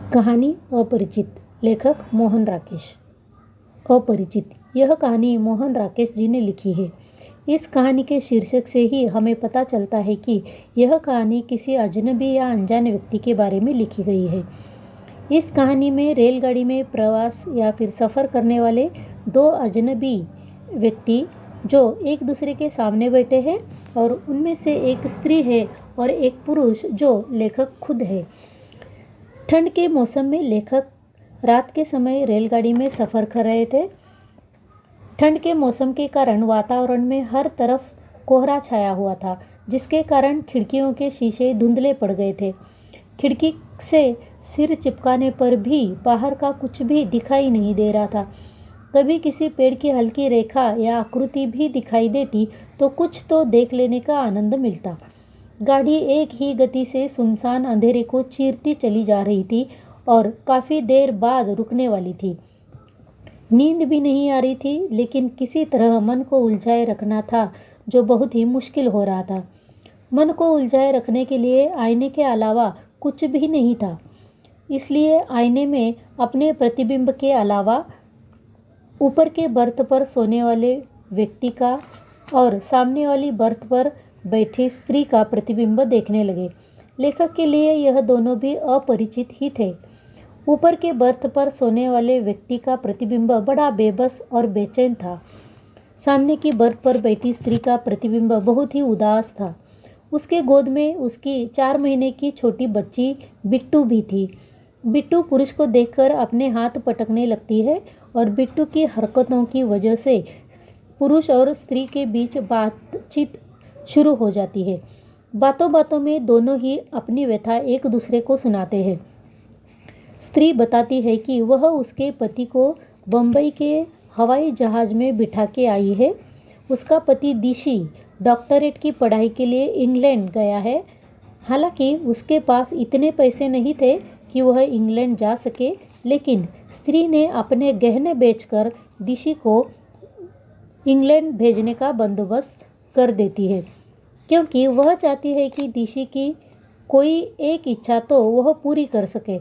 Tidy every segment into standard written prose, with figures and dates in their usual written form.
कहानी अपरिचित। लेखक मोहन राकेश। अपरिचित, यह कहानी मोहन राकेश जी ने लिखी है। इस कहानी के शीर्षक से ही हमें पता चलता है कि यह कहानी किसी अजनबी या अनजाने व्यक्ति के बारे में लिखी गई है। इस कहानी में रेलगाड़ी में प्रवास या फिर सफ़र करने वाले दो अजनबी व्यक्ति जो एक दूसरे के सामने बैठे हैं और उनमें से एक स्त्री है और एक पुरुष जो लेखक खुद है। ठंड के मौसम में लेखक रात के समय रेलगाड़ी में सफ़र कर रहे थे। ठंड के मौसम के कारण वातावरण में हर तरफ कोहरा छाया हुआ था, जिसके कारण खिड़कियों के शीशे धुंधले पड़ गए थे। खिड़की से सिर चिपकाने पर भी बाहर का कुछ भी दिखाई नहीं दे रहा था। कभी किसी पेड़ की हल्की रेखा या आकृति भी दिखाई देती तो कुछ तो देख लेने का आनंद मिलता। गाड़ी एक ही गति से सुनसान अंधेरे को चीरती चली जा रही थी और काफ़ी देर बाद रुकने वाली थी। नींद भी नहीं आ रही थी, लेकिन किसी तरह मन को उलझाए रखना था, जो बहुत ही मुश्किल हो रहा था। मन को उलझाए रखने के लिए आईने के अलावा कुछ भी नहीं था, इसलिए आईने में अपने प्रतिबिंब के अलावा ऊपर के बर्थ पर सोने वाले व्यक्ति का और सामने वाली बर्थ पर बैठी स्त्री का प्रतिबिंब देखने लगे। लेखक के लिए यह दोनों भी अपरिचित ही थे। ऊपर के बर्थ पर सोने वाले व्यक्ति का प्रतिबिंब बड़ा बेबस और बेचैन था। सामने की बर्थ पर बैठी स्त्री का प्रतिबिंब बहुत ही उदास था। उसके गोद में उसकी 4 महीने की छोटी बच्ची बिट्टू भी थी। बिट्टू पुरुष को देखकर अपने हाथ पटकने लगती है और बिट्टू की हरकतों की वजह से पुरुष और स्त्री के बीच बातचीत शुरू हो जाती है। बातों बातों में दोनों ही अपनी व्यथा एक दूसरे को सुनाते हैं। स्त्री बताती है कि वह उसके पति को बम्बई के हवाई जहाज में बिठा के आई है। उसका पति दिशी डॉक्टरेट की पढ़ाई के लिए इंग्लैंड गया है। हालांकि उसके पास इतने पैसे नहीं थे कि वह इंग्लैंड जा सके, लेकिन स्त्री ने अपने गहने बेचकर दिशी को इंग्लैंड भेजने का बंदोबस्त कर देती है, क्योंकि वह चाहती है कि दिशी की कोई एक इच्छा तो वह पूरी कर सके।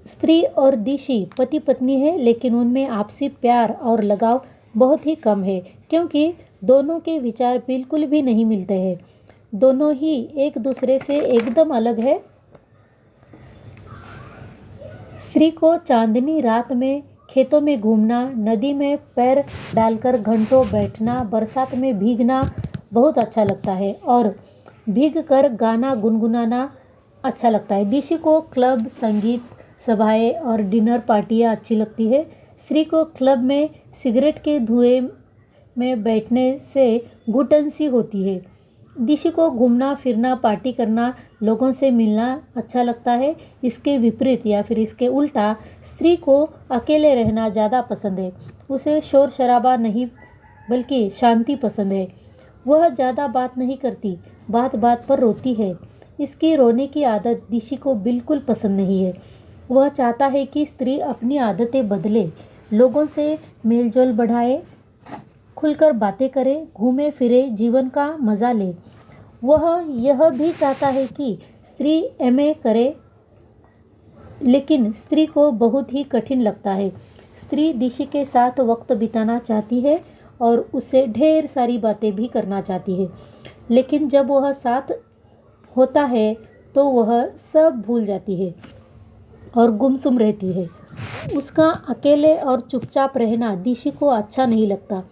स्त्री और दिशी पति पत्नी है, लेकिन उनमें आपसी प्यार और लगाव बहुत ही कम है, क्योंकि दोनों के विचार बिल्कुल भी नहीं मिलते हैं। दोनों ही एक दूसरे से एकदम अलग है। स्त्री को चांदनी रात में खेतों में घूमना, नदी में पैर डालकर घंटों बैठना, बरसात में भीगना बहुत अच्छा लगता है और भीग कर गाना गुनगुनाना अच्छा लगता है। दिशी को क्लब, संगीत सभाएं और डिनर पार्टियां अच्छी लगती है। स्त्री को क्लब में सिगरेट के धुएं में बैठने से घुटन सी होती है। दिशी को घूमना फिरना, पार्टी करना, लोगों से मिलना अच्छा लगता है। इसके विपरीत या फिर इसके उल्टा स्त्री को अकेले रहना ज़्यादा पसंद है। उसे शोर शराबा नहीं बल्कि शांति पसंद है। वह ज़्यादा बात नहीं करती, बात बात पर रोती है। इसकी रोने की आदत दिशी को बिल्कुल पसंद नहीं है। वह चाहता है कि स्त्री अपनी आदतें बदले, लोगों से मेलजोल बढ़ाए, खुलकर बातें करे, घूमे फिरे, जीवन का मज़ा ले। वह यह भी चाहता है कि स्त्री एमए करे, लेकिन स्त्री को बहुत ही कठिन लगता है। स्त्री दिशी के साथ वक्त बिताना चाहती है और उससे ढेर सारी बातें भी करना चाहती है, लेकिन जब वह साथ होता है तो वह सब भूल जाती है और गुमसुम रहती है। उसका अकेले और चुपचाप रहना दिशी को अच्छा नहीं लगता।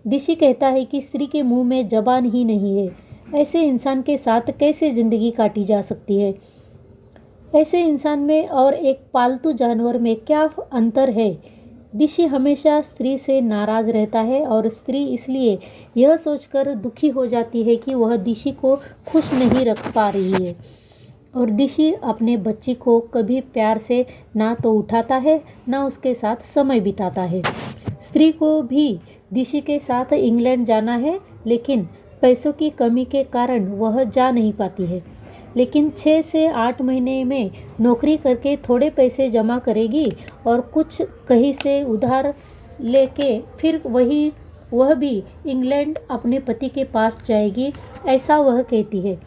दिशी कहता है कि स्त्री के मुंह में जबान ही नहीं है। ऐसे इंसान के साथ कैसे ज़िंदगी काटी जा सकती है? ऐसे इंसान में और एक पालतू जानवर में क्या अंतर है? दिशी हमेशा स्त्री से नाराज़ रहता है और स्त्री इसलिए यह सोचकर दुखी हो जाती है कि वह दिशी को खुश नहीं रख पा रही है। और दिशी अपने बच्ची को कभी प्यार से ना तो उठाता है, ना उसके साथ समय बिताता है। स्त्री को भी दिशी के साथ इंग्लैंड जाना है, लेकिन पैसों की कमी के कारण वह जा नहीं पाती है। लेकिन 6 से 8 महीने में नौकरी करके थोड़े पैसे जमा करेगी और कुछ कहीं से उधार लेके फिर वह भी इंग्लैंड अपने पति के पास जाएगी, ऐसा वह कहती है।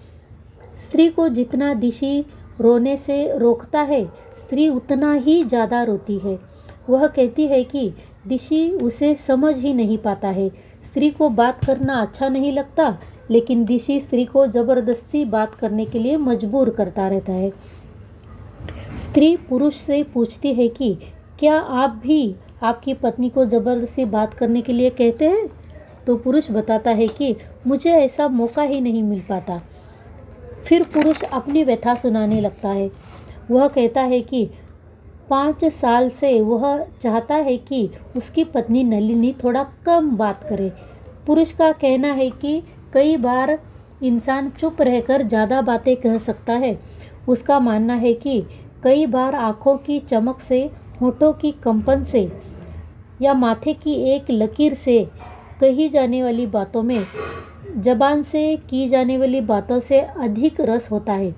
स्त्री को जितना दिशी रोने से रोकता है, स्त्री उतना ही ज़्यादा रोती है। वह कहती है कि ऋषि उसे समझ ही नहीं पाता है। स्त्री को बात करना अच्छा नहीं लगता, लेकिन ऋषि स्त्री को ज़बरदस्ती बात करने के लिए मजबूर करता रहता है। स्त्री पुरुष से पूछती है कि क्या आप भी आपकी पत्नी को ज़बरदस्ती बात करने के लिए कहते हैं? तो पुरुष बताता है कि मुझे ऐसा मौका ही नहीं मिल पाता। फिर पुरुष अपनी व्यथा सुनाने लगता है। वह कहता है कि 5 साल से वह चाहता है कि उसकी पत्नी नलिनी थोड़ा कम बात करे। पुरुष का कहना है कि कई बार इंसान चुप रहकर ज़्यादा बातें कह सकता है। उसका मानना है कि कई बार आँखों की चमक से, होठों की कंपन से या माथे की एक लकीर से कही जाने वाली बातों में ज़बान से की जाने वाली बातों से अधिक रस होता है।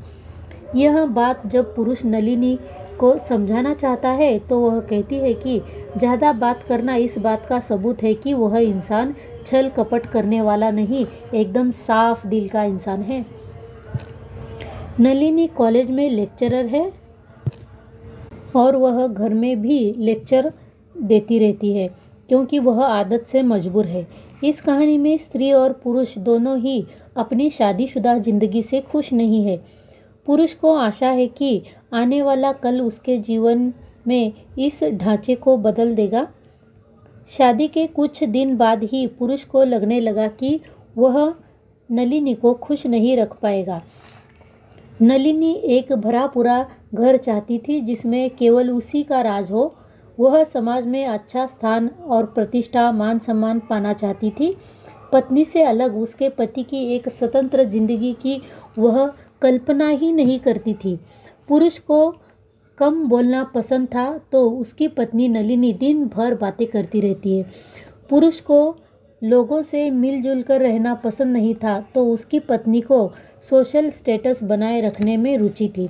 यह बात जब पुरुष नलिनी को समझाना चाहता है तो वह कहती है कि ज़्यादा बात करना इस बात का सबूत है कि वह इंसान छल कपट करने वाला नहीं, एकदम साफ दिल का इंसान है। नलिनी कॉलेज में लेक्चरर है और वह घर में भी लेक्चर देती रहती है क्योंकि वह आदत से मजबूर है। इस कहानी में स्त्री और पुरुष दोनों ही अपनी शादीशुदा जिंदगी से खुश नहीं है। पुरुष को आशा है कि आने वाला कल उसके जीवन में इस ढांचे को बदल देगा। शादी के कुछ दिन बाद ही पुरुष को लगने लगा कि वह नलिनी को खुश नहीं रख पाएगा। नलिनी एक भरा पूरा घर चाहती थी जिसमें केवल उसी का राज हो। वह समाज में अच्छा स्थान और प्रतिष्ठा, मान सम्मान पाना चाहती थी। पत्नी से अलग उसके पति की एक स्वतंत्र जिंदगी की वह कल्पना ही नहीं करती थी। पुरुष को कम बोलना पसंद था तो उसकी पत्नी नलिनी दिन भर बातें करती रहती है। पुरुष को लोगों से मिलजुल कर रहना पसंद नहीं था तो उसकी पत्नी को सोशल स्टेटस बनाए रखने में रुचि थी।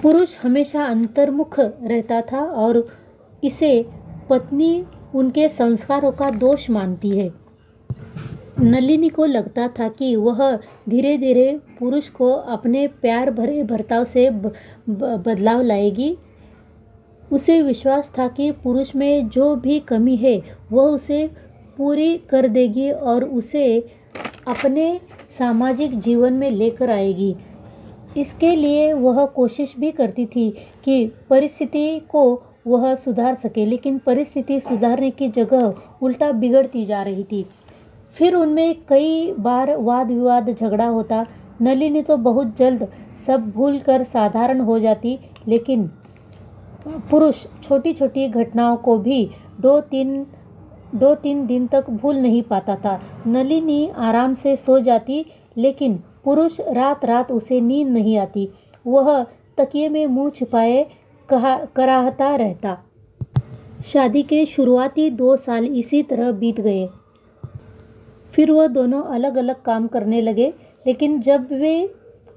पुरुष हमेशा अंतर्मुख रहता था और इसे पत्नी उनके संस्कारों का दोष मानती है। नलिनी को लगता था कि वह धीरे धीरे पुरुष को अपने प्यार भरे बर्ताव से बदलाव लाएगी। उसे विश्वास था कि पुरुष में जो भी कमी है वह उसे पूरी कर देगी और उसे अपने सामाजिक जीवन में लेकर आएगी। इसके लिए वह कोशिश भी करती थी कि परिस्थिति को वह सुधार सके, लेकिन परिस्थिति सुधारने की जगह उल्टा बिगड़ती जा रही थी। फिर उनमें कई बार वाद विवाद झगड़ा होता। नलिनी तो बहुत जल्द सब भूल कर साधारण हो जाती, लेकिन पुरुष छोटी छोटी घटनाओं को भी दो तीन दिन तक भूल नहीं पाता था। नलिनी आराम से सो जाती, लेकिन पुरुष रात रात उसे नींद नहीं आती। वह तकिए में मुंह छिपाए कराहता रहता। शादी के शुरुआती 2 साल इसी तरह बीत गए। फिर वह दोनों अलग अलग काम करने लगे, लेकिन जब वे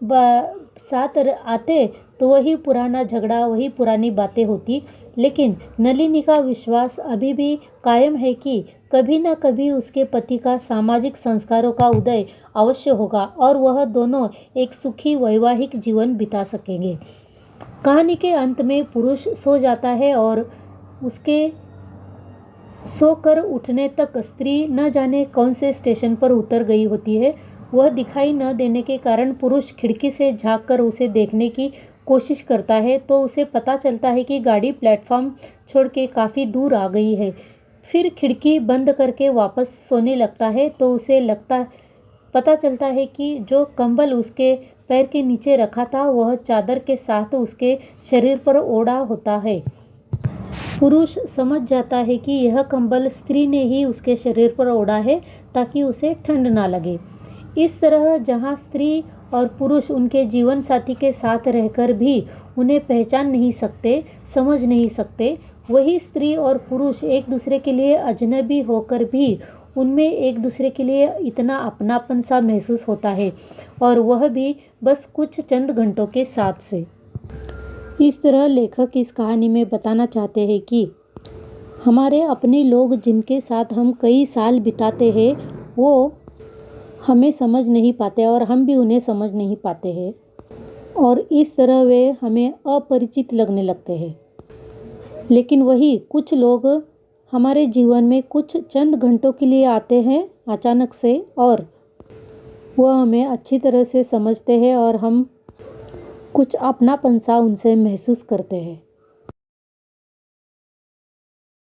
साथ आते तो वही पुराना झगड़ा, वही पुरानी बातें होती। लेकिन नलिनी का विश्वास अभी भी कायम है कि कभी न कभी उसके पति का सामाजिक संस्कारों का उदय अवश्य होगा और वह दोनों एक सुखी वैवाहिक जीवन बिता सकेंगे। कहानी के अंत में पुरुष सो जाता है और उसके सोकर उठने तक स्त्री न जाने कौन से स्टेशन पर उतर गई होती है। वह दिखाई न देने के कारण पुरुष खिड़की से झांककर उसे देखने की कोशिश करता है तो उसे पता चलता है कि गाड़ी प्लेटफॉर्म छोड़ के काफ़ी दूर आ गई है। फिर खिड़की बंद करके वापस सोने लगता है तो उसे पता चलता है कि जो कंबल उसके पैर के नीचे रखा था वह चादर के साथ उसके शरीर पर ओढ़ा होता है। पुरुष समझ जाता है कि यह कंबल स्त्री ने ही उसके शरीर पर ओढ़ा है ताकि उसे ठंड ना लगे। इस तरह जहाँ स्त्री और पुरुष उनके जीवन साथी के साथ रहकर भी उन्हें पहचान नहीं सकते, समझ नहीं सकते, वही स्त्री और पुरुष एक दूसरे के लिए अजनबी होकर भी उनमें एक दूसरे के लिए इतना अपनापन सा महसूस होता है, और वह भी बस कुछ चंद घंटों के साथ से। इस तरह लेखक इस कहानी में बताना चाहते हैं कि हमारे अपने लोग जिनके साथ हम कई साल बिताते हैं वो हमें समझ नहीं पाते और हम भी उन्हें समझ नहीं पाते हैं। और इस तरह वे हमें अपरिचित लगने लगते हैं। लेकिन वही कुछ लोग हमारे जीवन में कुछ चंद घंटों के लिए आते हैं अचानक से, और वह हमें अच्छी तरह से समझते हैं और हम कुछ अपनापन सा उनसे महसूस करते हैं।